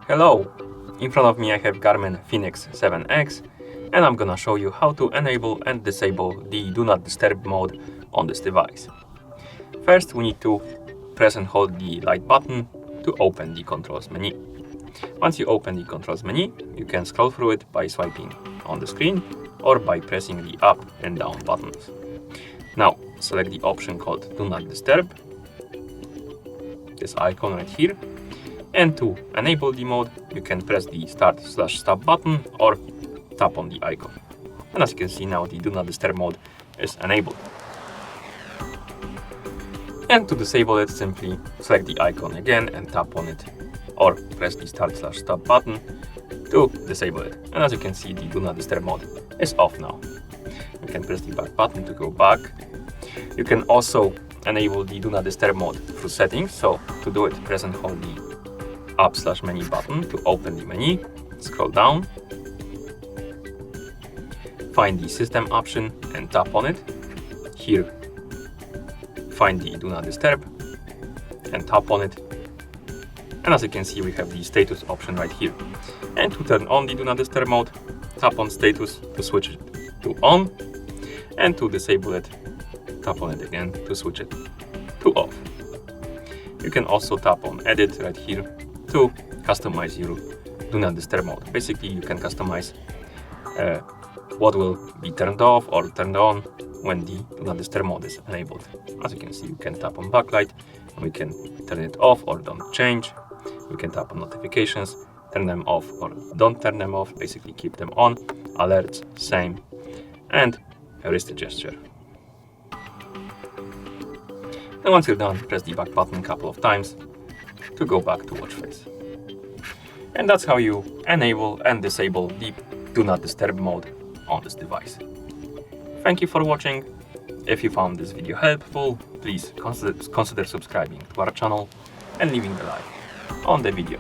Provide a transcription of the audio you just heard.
Hello! In front of me I have Garmin Fenix 7X, and I'm gonna show you how to enable and disable the Do Not Disturb mode on this device. First, we need to press and hold the light button to open the controls menu. Once you open the controls menu, you can scroll through it by swiping on the screen or by pressing the up and down buttons. Now, select the option called Do Not Disturb, this icon right here. And to enable the mode, you can press the Start/Stop button or tap on the icon. And as you can see now, the Do Not Disturb mode is enabled. And to disable it, simply select the icon again and tap on it, or press the Start/Stop button to disable it. And as you can see, the Do Not Disturb mode is off now. You can press the back button to go back. You can also enable the Do Not Disturb mode through settings. So to do it, press and hold the up/menu button to open the menu, scroll down, find the system option and tap on it. Here, find the Do Not Disturb and tap on it. And as you can see, we have the status option right here. And to turn on the Do Not Disturb mode, tap on status to switch it to on, and to disable it, tap on it again to switch it to off. You can also tap on edit right here to customize your Do Not Disturb mode. Basically, you can customize what will be turned off or turned on when the Do Not Disturb mode is enabled. As you can see, you can tap on backlight, and we can turn it off or don't change. We can tap on notifications, turn them off or don't turn them off, basically keep them on. Alerts, same, and a wrist gesture. And once you're done, press the back button a couple of times to go back to watch face. And that's how you enable and disable the Do Not Disturb mode on this device. Thank you for watching. If you found this video helpful, please consider subscribing to our channel and leaving a like on the video.